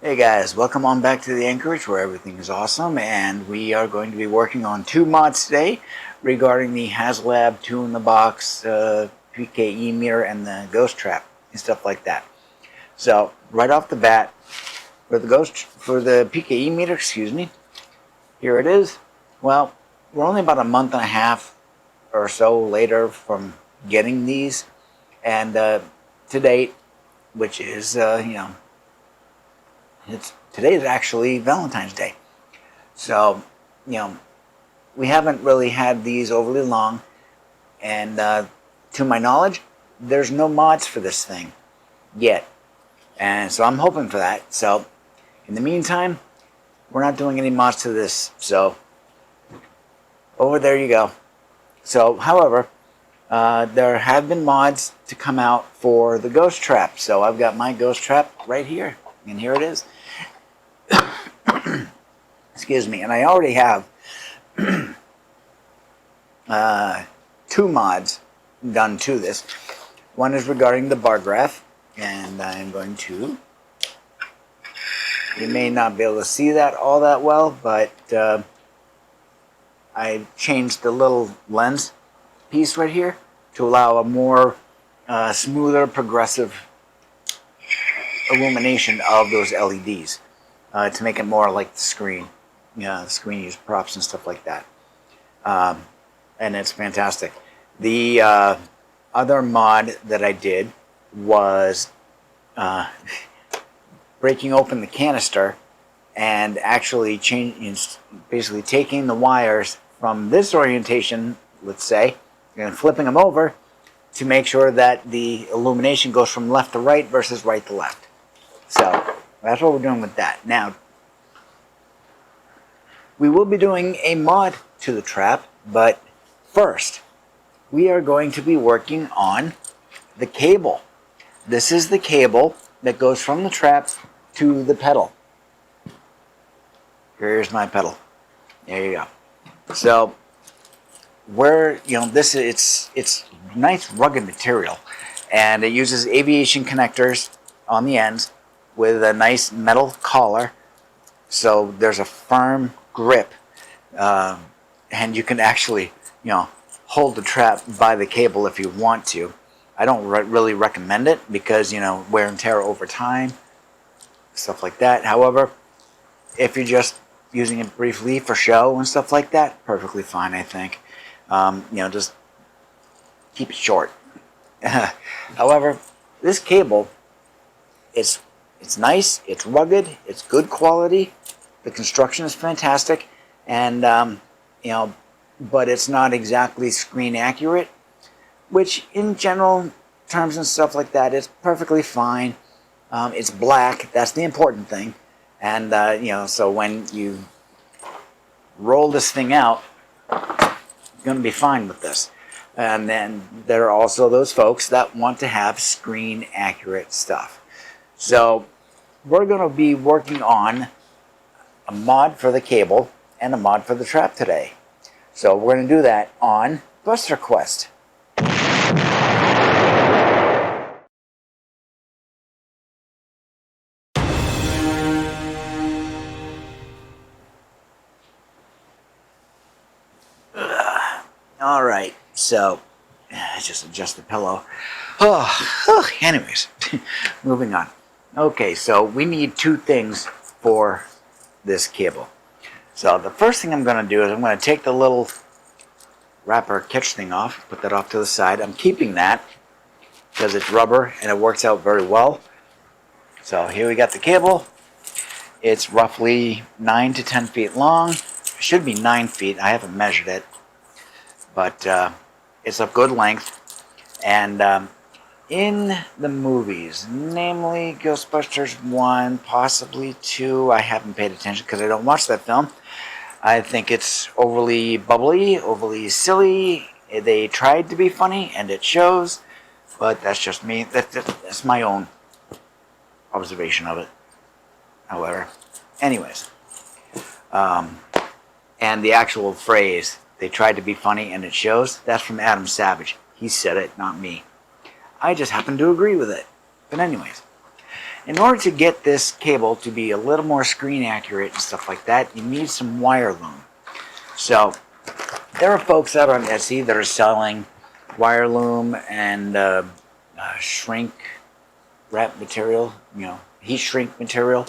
Hey guys, welcome on back to the AnKorage where everything is awesome, and we are going to be working on two mods today regarding the Hasblab 2-in-the-box PKE meter and the ghost trap and stuff like that. So right off the bat, for the PKE meter, excuse me, here it is. Well, we're only about a month and a half or so later from getting these, and to date, which is today is actually Valentine's Day. So, we haven't really had these overly long, and to my knowledge, there's no mods for this thing yet. And so I'm hoping for that. So, in the meantime, we're not doing any mods to this. So, over there you go. So, however, there have been mods to come out for the ghost trap. So, I've got my ghost trap right here, and here it is. Excuse me, and I already have two mods done to this. One is regarding the bar graph, and I'm going to, you may not be able to see that all that well, but I changed the little lens piece right here to allow a more smoother, progressive illumination of those LEDs to make it more like the screen. The screen use props and stuff like that. And it's fantastic. The other mod that I did was breaking open the canister and actually basically taking the wires from this orientation, let's say, and flipping them over to make sure that the illumination goes from left to right versus right to left. So that's what we're doing with that. Now, we will be doing a mod to the trap, but first, we are going to be working on the cable. This is the cable that goes from the trap to the pedal. Here's my pedal. There you go. So, it's nice rugged material, and it uses aviation connectors on the ends with a nice metal collar, so there's a firm grip, and you can actually, hold the trap by the cable if you want to. I don't really recommend it because, wear and tear over time, stuff like that. However, if you're just using it briefly for show and stuff like that, perfectly fine, I think. Just keep it short. However, this cable, it's nice, it's rugged, it's good quality. The construction is fantastic, and but it's not exactly screen accurate, which in general terms and stuff like that is perfectly fine. It's black, that's the important thing, and so when you roll this thing out, you're going to be fine with this. And then there are also those folks that want to have screen accurate stuff. So we're going to be working on a mod for the cable and a mod for the trap today. So we're going to do that on Buster Quest. Alright, so just adjust the pillow. Anyways, moving on. Okay, so we need two things for this cable. So the first thing I'm going to do is I'm going to take the little wrapper catch thing off, put that off to the side. I'm keeping that because it's rubber and it works out very well. So here we got the cable. It's roughly 9 to 10 feet long. It should be 9 feet. I haven't measured it, but it's of good length. And in the movies, namely Ghostbusters 1, possibly 2, I haven't paid attention because I don't watch that film. I think it's overly bubbly, overly silly. They tried to be funny, and it shows, but that's just me. That's my own observation of it. However, anyways, and the actual phrase, they tried to be funny and it shows, that's from Adam Savage. He said it, not me. I just happen to agree with it. But anyways, In order to get this cable to be a little more screen accurate and stuff like that, you need some wire loom. So there are folks out on Etsy that are selling wire loom and shrink wrap material, heat shrink material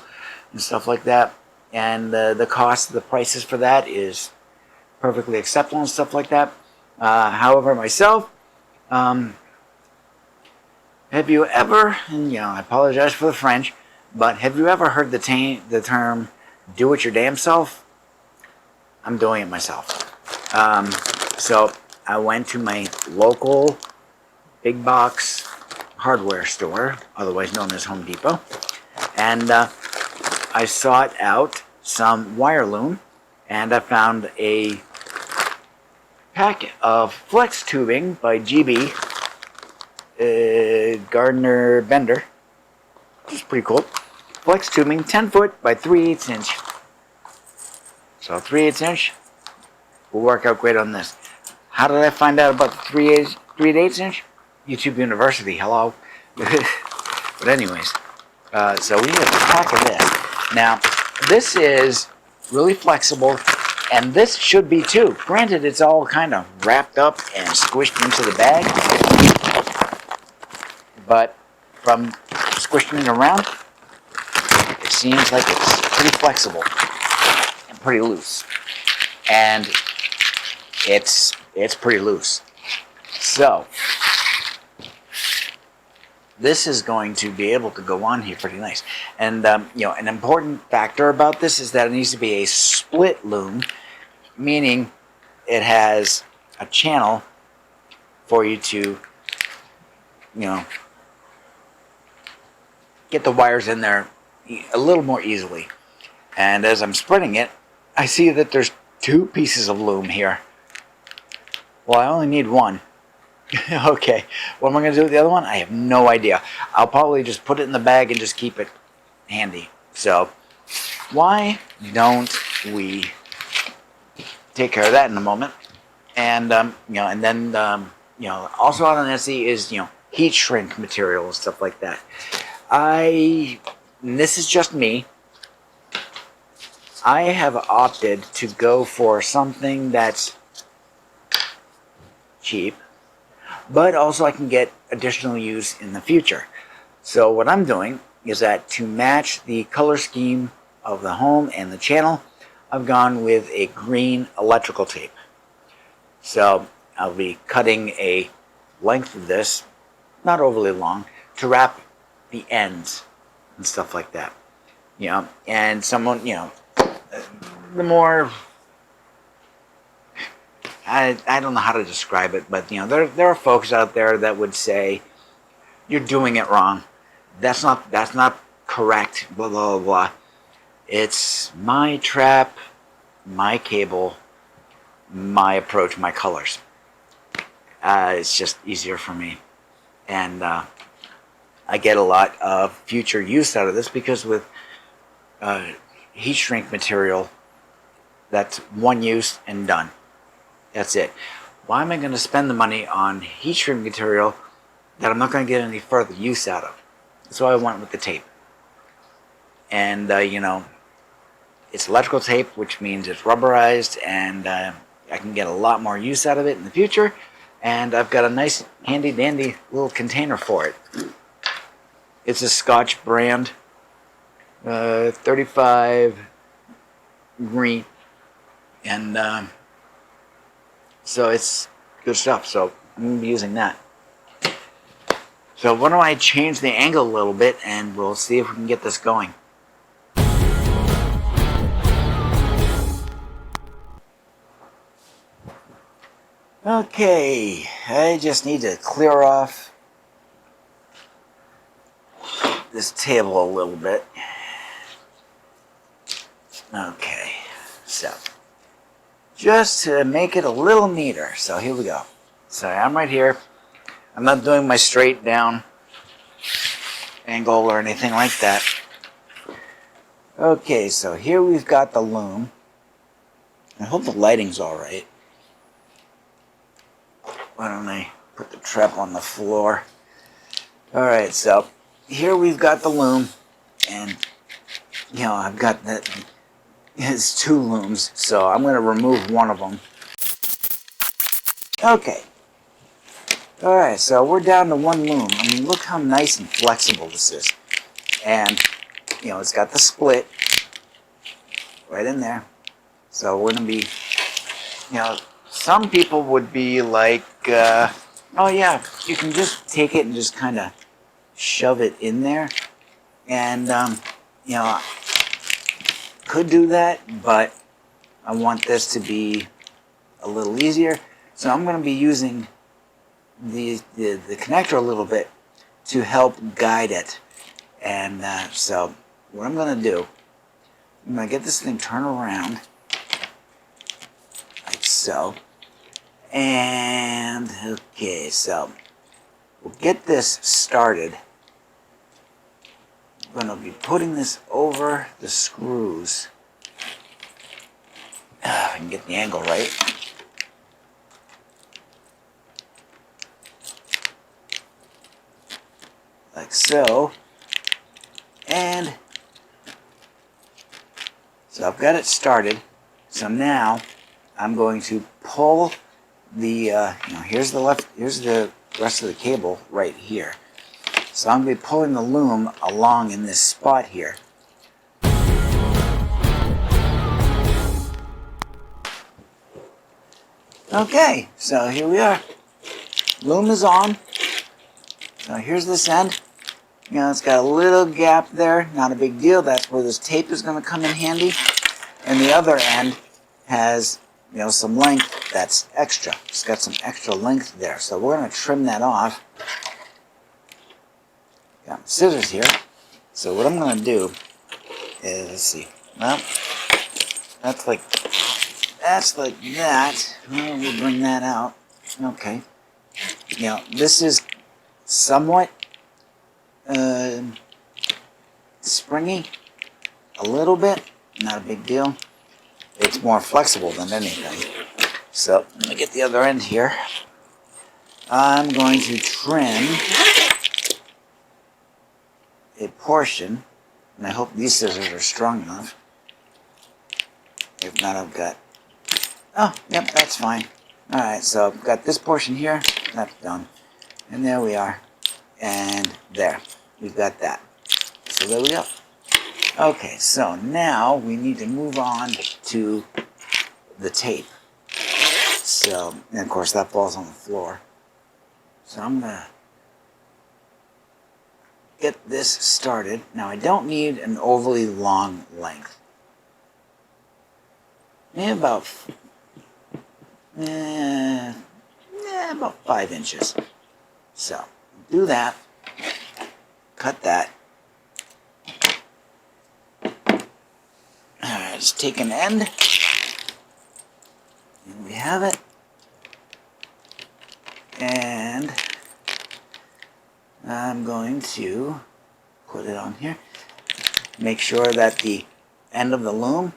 and stuff like that. And the cost, the prices for that is perfectly acceptable and stuff like that. However, myself, have you ever, and I apologize for the French, but have you ever heard the term "do it your damn self"? I'm doing it myself. So I went to my local big box hardware store, otherwise known as Home Depot, and I sought out some wire loom, and I found a pack of flex tubing by GB Gardner Bender, which is pretty cool. Flex tubing, 10 foot by 3/8 inch. So 3/8 inch will work out great on this. How did I find out about the 3/8 inch? YouTube University, hello. But anyways, so we have a pack of this. Now, this is really flexible, and this should be too. Granted, it's all kind of wrapped up and squished into the bag, but from squishing it around, it seems like it's pretty flexible and pretty loose. And it's pretty loose. So this is going to be able to go on here pretty nice. And an important factor about this is that it needs to be a split loom, meaning it has a channel for you to get the wires in there a little more easily. And as I'm spreading it, I see that there's 2 pieces of loom here. Well, I only need 1. Okay, what am I going to do with the other one? I have no idea. I'll probably just put it in the bag and just keep it handy. So why don't we take care of that in a moment? And and then also out on Etsy is heat shrink material and stuff like that. And this is just me. I have opted to go for something that's cheap, but also I can get additional use in the future. So what I'm doing is that to match the color scheme of the home and the channel, I've gone with a green electrical tape. So I'll be cutting a length of this, not overly long, to wrap the ends and stuff like that. And someone, the more, I don't know how to describe it, but there are folks out there that would say you're doing it wrong. That's not correct. Blah blah blah. It's my trap, my cable, my approach, my colors. It's just easier for me, and I get a lot of future use out of this because with heat shrink material, that's one use and done. That's it. Why am I going to spend the money on heat shrink material that I'm not going to get any further use out of? That's why I went with the tape. And, it's electrical tape, which means it's rubberized, and I can get a lot more use out of it in the future. And I've got a nice, handy-dandy little container for it. It's a Scotch brand, 35 green, and so it's good stuff. So I'm going to be using that. So why don't I change the angle a little bit, and we'll see if we can get this going. Okay, I just need to clear off this table a little bit. Okay, so just to make it a little neater. So here we go. So I'm right here. I'm not doing my straight down angle or anything like that. Okay, so here we've got the loom. I hope the lighting's all right. Why don't I put the trap on the floor? All right, so here we've got the loom, And, you know, I've got that, it's 2 looms, so I'm going to remove one of them. Okay. Alright, so we're down to 1 loom. I mean, look how nice and flexible this is. And, you know, it's got the split right in there. So we're going to be, you know, some people would be like, oh yeah, you can just take it and just kind of shove it in there. And, you know, could do that, but I want this to be a little easier. So I'm going to be using the connector a little bit to help guide it. And so what I'm going to do, I'm going to get this thing turned around like so. And okay, so we'll get this started. I'm going to be putting this over the screws. If I can get the angle right. Like so. And so I've got it started. So now I'm going to pull the, you know, here's the rest of the cable right here. So I'm going to be pulling the loom along in this spot here. Okay, so here we are. Loom is on. So here's this end. You know, it's got a little gap there, not a big deal. That's where this tape is going to come in handy. And the other end has, you know, some length that's extra. It's got some extra length there. So we're going to trim that off. Got my scissors here. So what I'm going to do is, let's see. Well, that's like that. Well, we'll bring that out. Okay. You know, this is somewhat springy, a little bit, not a big deal. It's more flexible than anything. So let me get the other end here. I'm going to trim a portion, and I hope these scissors are strong enough. If not, I've got, oh, yep, that's fine. Alright, so I've got this portion here, that's done. And there we are. And there, we've got that. So there we go. Okay, so now we need to move on to the tape. So, and of course that falls on the floor. So I'm going to get this started. Now I don't need an overly long length. Maybe about, about 5 inches. So, do that. Cut that. Alright, let's take an end. And we have it. And I'm going to put it on here. Make sure that the end of the loom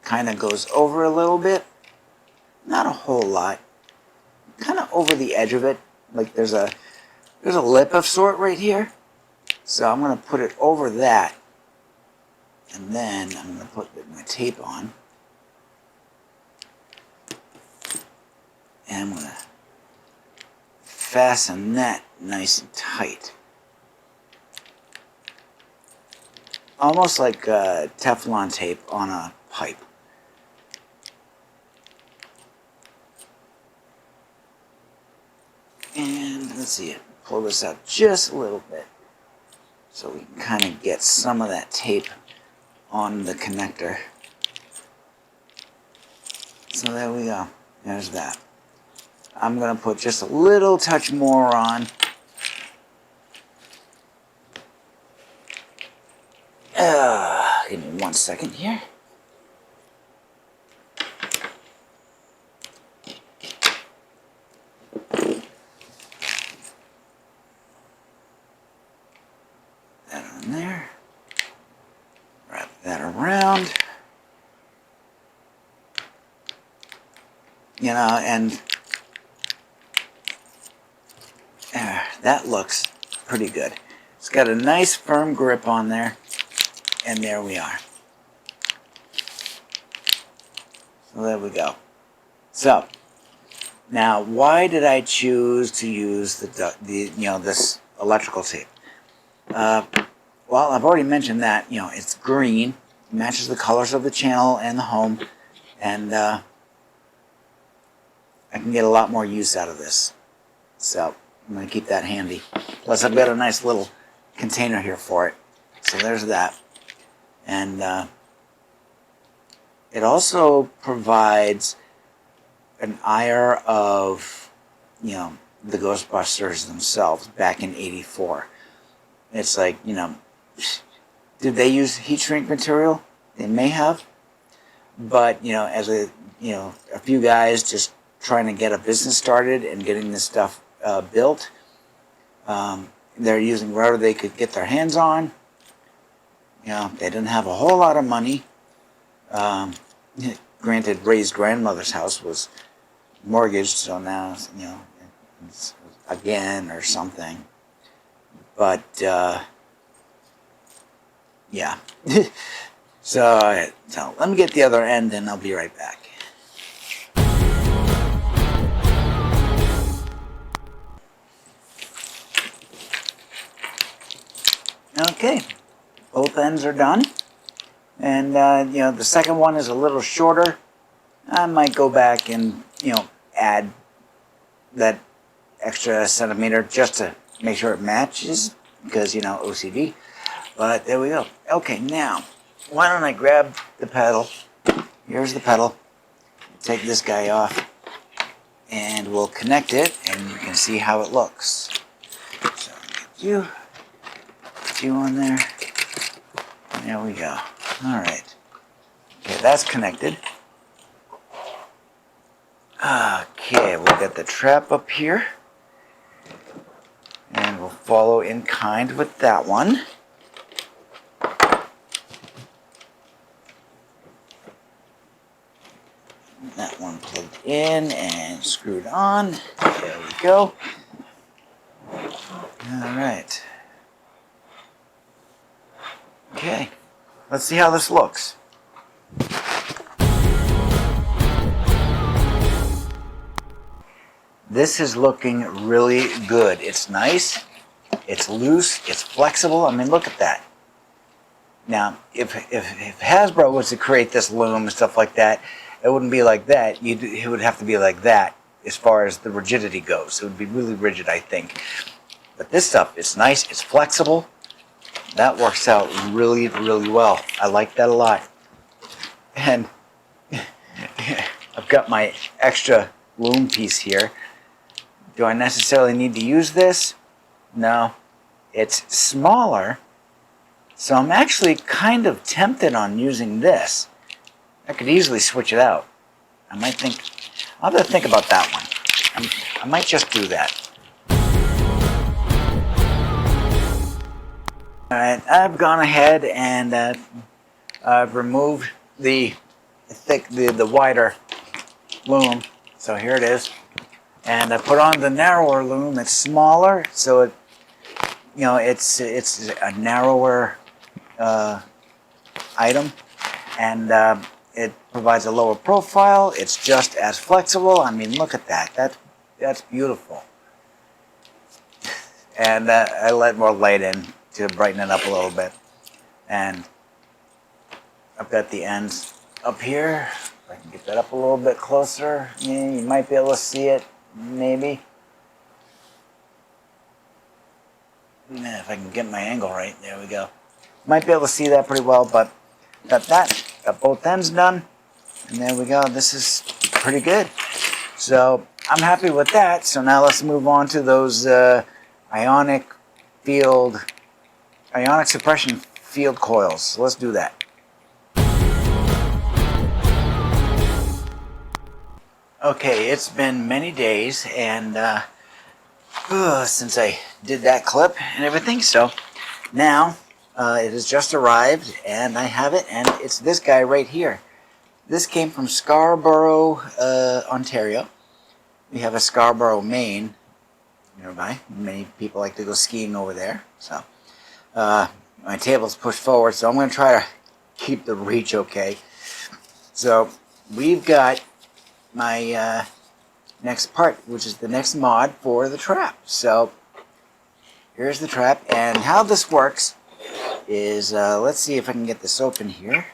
kind of goes over a little bit. Not a whole lot. Kind of over the edge of it. Like there's a lip of sort right here. So I'm going to put it over that. And then I'm going to put my tape on. And I'm going to fasten that nice and tight. Almost like Teflon tape on a pipe. And let's see, pull this out just a little bit so we can kind of get some of that tape on the connector. So there we go. There's that. I'm going to put just a little touch more on. Give me 1 second here. That on there. Wrap that around. You know, and that looks pretty good. It's got a nice firm grip on there. And there we are. So there we go. So now, why did I choose to use this electrical tape? Well, I've already mentioned that it's green, matches the colors of the channel and the home, and I can get a lot more use out of this. So I'm going to keep that handy. Plus, I've got a nice little container here for it. So there's that. And it also provides an ire of, the Ghostbusters themselves back in '84. It's like, did they use heat shrink material? They may have. But, as a few guys just trying to get a business started and getting this stuff built, they're using whatever they could get their hands on. They didn't have a whole lot of money. Granted, Ray's grandmother's house was mortgaged, so now, it's again or something. But, yeah. So let me get the other end and I'll be right back. Okay, both ends are done. And, the second one is a little shorter. I might go back and, add that extra centimeter just to make sure it matches, because, OCD. But there we go. Okay, now, why don't I grab the pedal. Here's the pedal. Take this guy off, and we'll connect it, and you can see how it looks. So, get you on there. There we go. All right. Okay, that's connected. Okay, we'll get the trap up here. And we'll follow in kind with that one. That one plugged in and screwed on. There we go. All right. Okay, let's see how this looks. This is looking really good. It's nice, it's loose, it's flexible. I mean, look at that. Now, if Hasbro was to create this loom and stuff like that, it wouldn't be like that. It would have to be like that as far as the rigidity goes. It would be really rigid, I think. But this stuff, it's nice, it's flexible. That works out really, really well. I like that a lot. And I've got my extra loom piece here. Do I necessarily need to use this? No. It's smaller, so I'm actually kind of tempted on using this. I could easily switch it out. I'll have to think about that one. I might just do that. Alright, I've gone ahead and I've removed the wider loom. So here it is. And I put on the narrower loom. It's smaller, so it, it's a narrower item, and it provides a lower profile. It's just as flexible. I mean, look at that. That's beautiful. And I let more light in to brighten it up a little bit. And I've got the ends up here. If I can get that up a little bit closer, yeah, you might be able to see it. Maybe. If I can get my angle right, there we go. Might be able to see that pretty well, but got both ends done, and there we go. This is pretty good. So I'm happy with that. So now let's move on to those ionic suppression field coils. So let's do that. Okay, it's been many days and since I did that clip and everything, so now it has just arrived and I have it, and it's this guy right here. This came from Scarborough, Ontario. We have a Scarborough, Maine nearby. Many people like to go skiing over there. So my table's pushed forward, so I'm going to try to keep the reach okay. So we've got my next part, which is the next mod for the trap. So here's the trap, and how this works is, let's see if I can get this open here.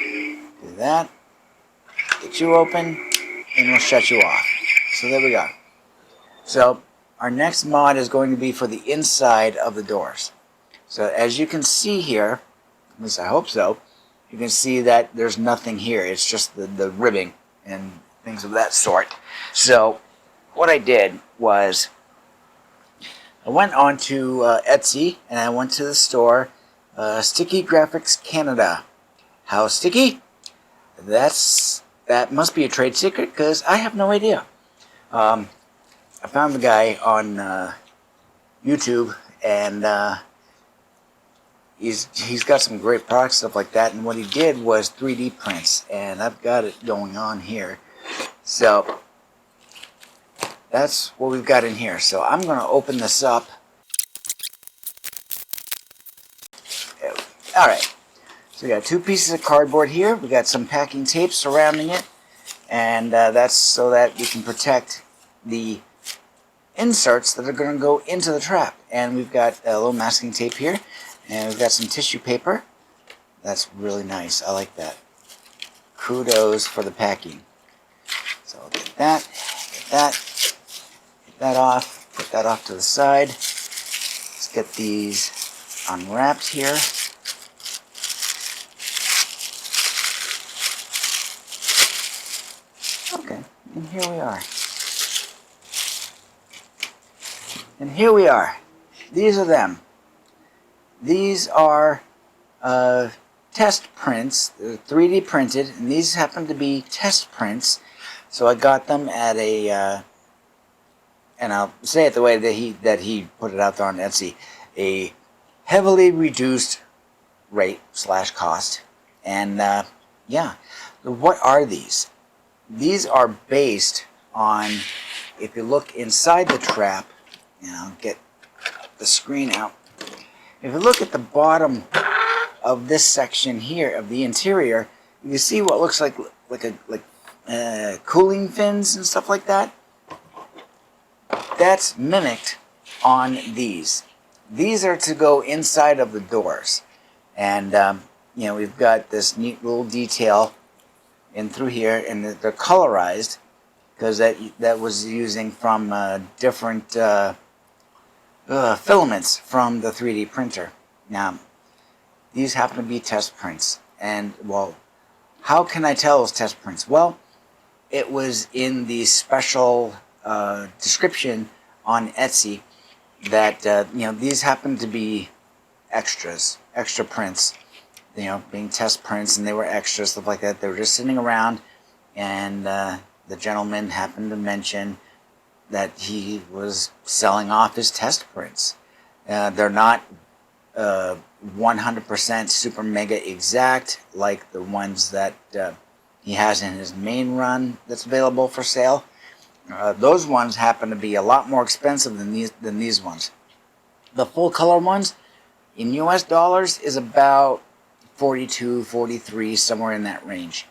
Do that, get you open, and we'll shut you off. So there we go. So our next mod is going to be for the inside of the doors. So as you can see here, at least I hope so, you can see that there's nothing here. It's just the ribbing and things of that sort. So what I did was I went on to Etsy, and I went to the store, Sticky Graphics Canada. How sticky? That must be a trade secret, because I have no idea. I found the guy on YouTube, and he's got some great products, stuff like that. And what he did was 3D prints, and I've got it going on here. So that's what we've got in here. So I'm going to open this up. All right. So we got 2 pieces of cardboard here. We got some packing tape surrounding it, and that's so that we can protect the inserts that are going to go into the trap. And we've got a little masking tape here, and we've got some tissue paper. That's really nice. I like that. Kudos for the packing. So I'll get that, get that off, put that off to the side. Let's get these unwrapped here. Okay, and here we are. And here we are. These are them. These are test prints. They're 3D printed, and these happen to be test prints. So I got them at a, and I'll say it the way that he put it out there on Etsy, a heavily reduced rate / cost. And yeah, what are these? These are based on, if you look inside the trap, and I'll get the screen out. If you look at the bottom of this section here of the interior, you can see what looks like cooling fins and stuff like that. That's mimicked on these. These are to go inside of the doors, and you know, we've got this neat little detail in through here, and they're colorized because that was using from different filaments from the 3D printer. Now, these happen to be test prints, and well, how can I tell those test prints? Well, it was in the special description on Etsy that you know, these happen to be extra prints, you know, being test prints, and they were extra, stuff like that. They were just sitting around, and the gentleman happened to mention that he was selling off his test prints. They're not 100% super mega exact like the ones that he has in his main run that's available for sale. Those ones happen to be a lot more expensive than these ones. The full color ones in US dollars is about 42, 43, somewhere in that range.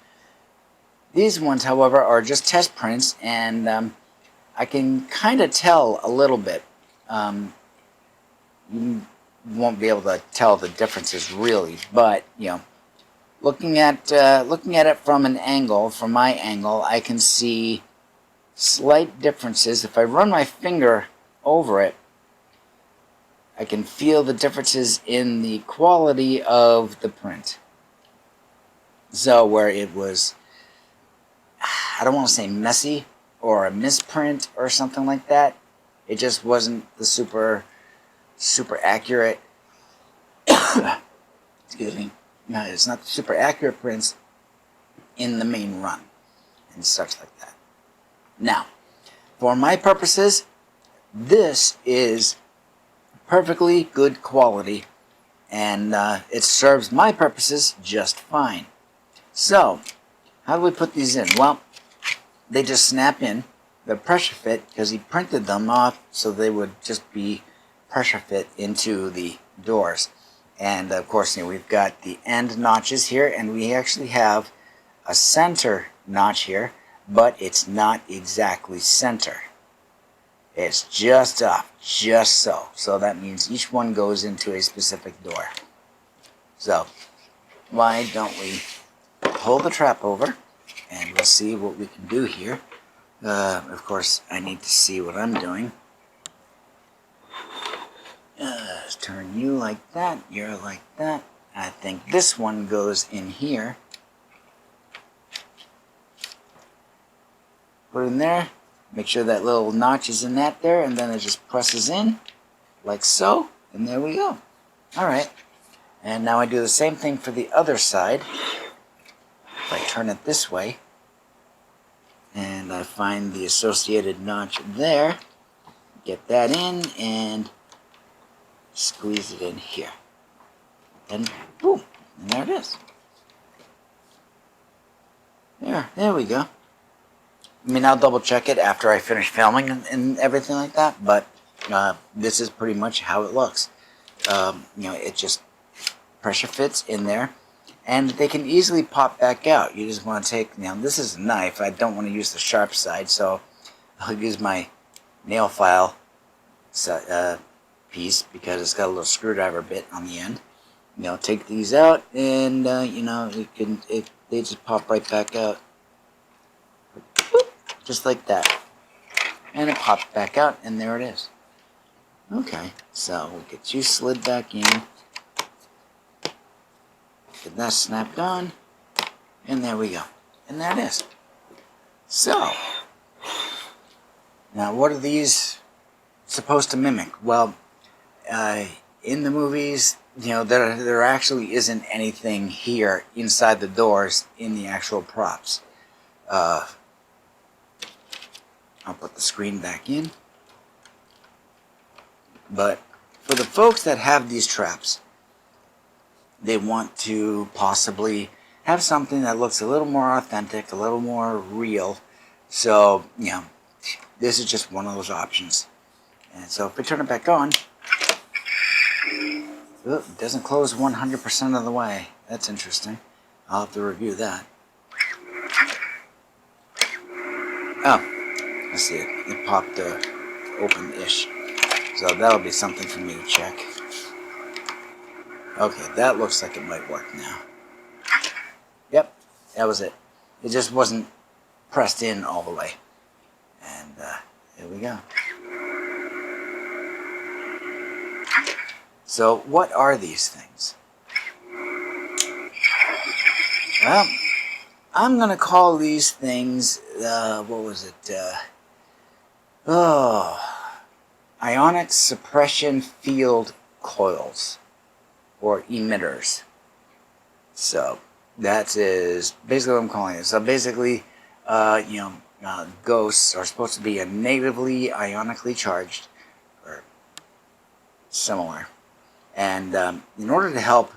These ones, however, are just test prints, and I can kind of tell a little bit. You won't be able to tell the differences really, but you know, looking at it from an angle, from my angle, I can see slight differences. If I run my finger over it, I can feel the differences in the quality of the print. So where it was, I don't want to say messy or a misprint or something like that, it just wasn't the super accurate excuse me, no, it's not the super accurate prints in the main run and such like that. Now, for my purposes, this is perfectly good quality, and it serves my purposes just fine. So, how do we put these in? Well, they just snap in. They're pressure fit because he printed them off so they would just be pressure fit into the doors. And of course, we've got the end notches here, and we actually have a center notch here, but it's not exactly center. It's just up, just so. So that means each one goes into a specific door. So why don't we hold the trap over, and we'll see what we can do here. Of course, I need to see what I'm doing. Turn you like that, you're like that. I think this one goes in here. Put it in there. Make sure that little notch is in that there, and then it just presses in, like so, and there we go. Alright, and now I do the same thing for the other side. If I turn it this way, and I find the associated notch there, get that in, and squeeze it in here. And boom, and there it is. There we go. I mean, I'll double check it after I finish filming and everything like that, but this is pretty much how it looks. It just pressure fits in there, and they can easily pop back out. You just want to take, this is a knife. I don't want to use the sharp side, so I'll use my nail file piece because it's got a little screwdriver bit on the end. Take these out, and they just pop right back out. Just like that. And it pops back out, and there it is. Okay, so we'll get you slid back in. Get that snapped on. And there we go. And there it is. So, now what are these supposed to mimic? Well, in the movies, there actually isn't anything here inside the doors in the actual props. I'll put the screen back in. But for the folks that have these traps, they want to possibly have something that looks a little more authentic, a little more real. So, this is just one of those options. And so if we turn it back on, it doesn't close 100% of the way. That's interesting. I'll have to review that. Oh. I see it. It popped open-ish. So that'll be something for me to check. Okay, that looks like it might work now. Yep, that was it. It just wasn't pressed in all the way. And here we go. So what are these things? Well, I'm going to call these things, what was it? Ionic suppression field coils, or emitters. So that is basically what I'm calling it. So basically, ghosts are supposed to be natively ionically charged, or similar. And in order to help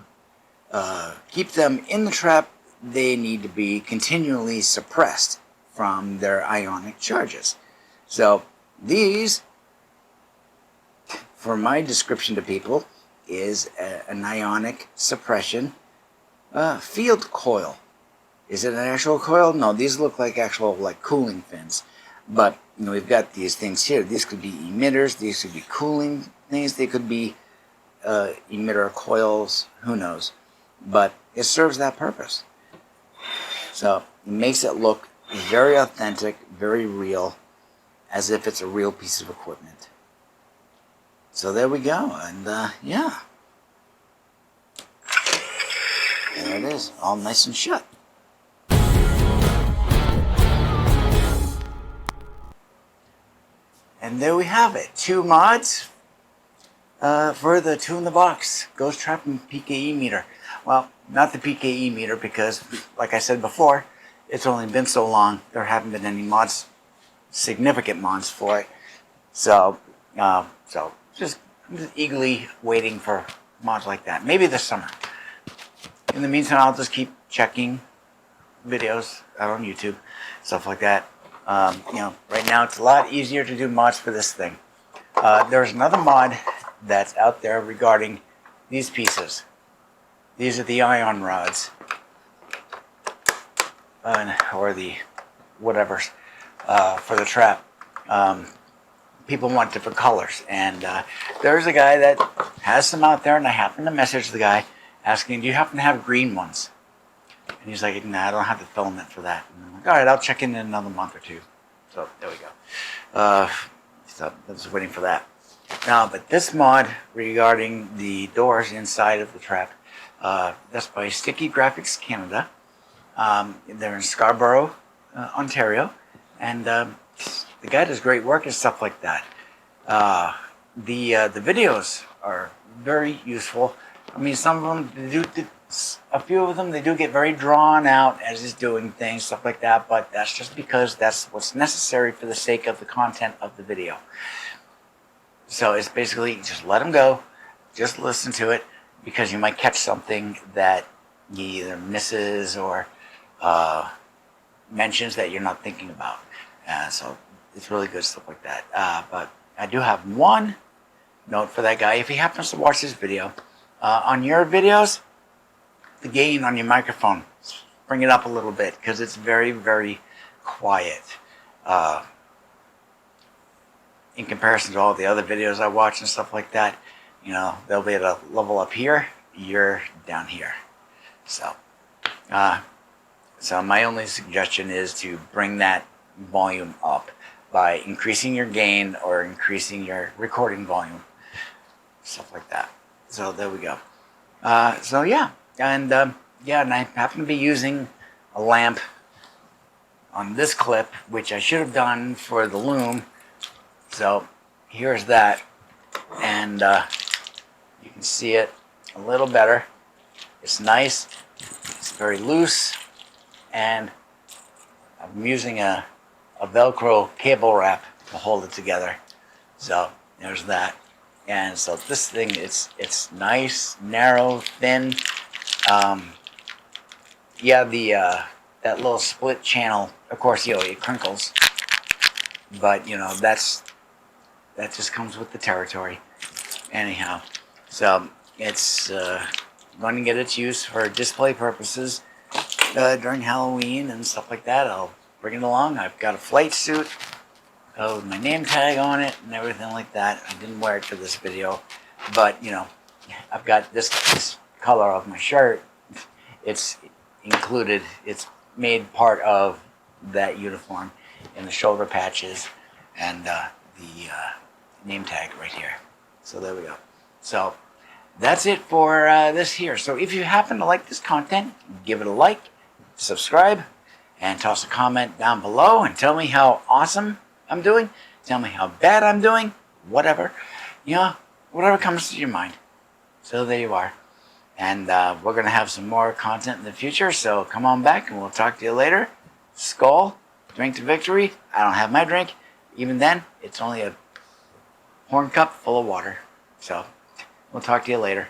keep them in the trap, they need to be continually suppressed from their ionic charges. So these, for my description to people, is an ionic suppression field coil. Is it an actual coil? No, these look like actual cooling fins. But we've got these things here. These could be emitters. These could be cooling things. They could be emitter coils. Who knows? But it serves that purpose. So it makes it look very authentic, very real, as if it's a real piece of equipment. So there we go, and yeah. There it is, all nice and shut. And there we have it, 2 mods for the 2-in-the-box Ghost Trap and PKE meter. Well, not the PKE meter because, like I said before, it's only been so long, there haven't been any mods, significant mods for it. So, I'm just eagerly waiting for mods like that. Maybe this summer. In the meantime, I'll just keep checking videos out on YouTube, stuff like that. Right now it's a lot easier to do mods for this thing. There's another mod that's out there regarding these pieces. These are the ion rods, or the whatever, for the trap. People want different colors, and there's a guy that has some out there, and I happened to message the guy asking, do you happen to have green ones? And he's like, nah, I don't have the filament for that. And I'm like, all right, I'll check in another month or two. So there we go. So I was waiting for that. Now, but this mod regarding the doors inside of the trap, that's by Sticky Graphics Canada. They're in Scarborough, Ontario, and the guy does great work and stuff like that. The videos are very useful. I mean, some of them a few of them they do get very drawn out as he's doing things, stuff like that. But that's just because that's what's necessary for the sake of the content of the video. So it's basically just let them go, just listen to it, because you might catch something that he either misses or mentions that you're not thinking about. So it's really good stuff like that. But I do have one note for that guy. If he happens to watch this video, on your videos, the gain on your microphone, bring it up a little bit, because it's very, very quiet. In comparison to all the other videos I watch and stuff like that, you know, they'll be at a level up here, you're down here. So my only suggestion is to bring that volume up by increasing your gain or increasing your recording volume, stuff like that. So there we go. So yeah, and yeah, and I happen to be using a lamp on this clip, which I should have done for the loom. So here's that, and you can see it a little better. It's nice, it's very loose, and I'm using a Velcro cable wrap to hold it together. So there's that. And so this thing, it's nice, narrow, thin. Yeah, that little split channel, of course, you know, it crinkles, but you know, that just comes with the territory. Anyhow, so it's going to get its use for display purposes during Halloween and stuff like that. I'll bring it along. I've got a flight suit with my name tag on it and everything like that. I didn't wear it for this video, but you know, I've got this color of my shirt. It's included. It's made part of that uniform in the shoulder patches and the name tag right here. So there we go. So that's it for this here. So if you happen to like this content, give it a like, subscribe, and toss a comment down below and tell me how awesome I'm doing. Tell me how bad I'm doing. Whatever. You know, whatever comes to your mind. So there you are. And we're going to have some more content in the future. So come on back and we'll talk to you later. Skál. Drink to victory. I don't have my drink. Even then, it's only a horn cup full of water. So we'll talk to you later.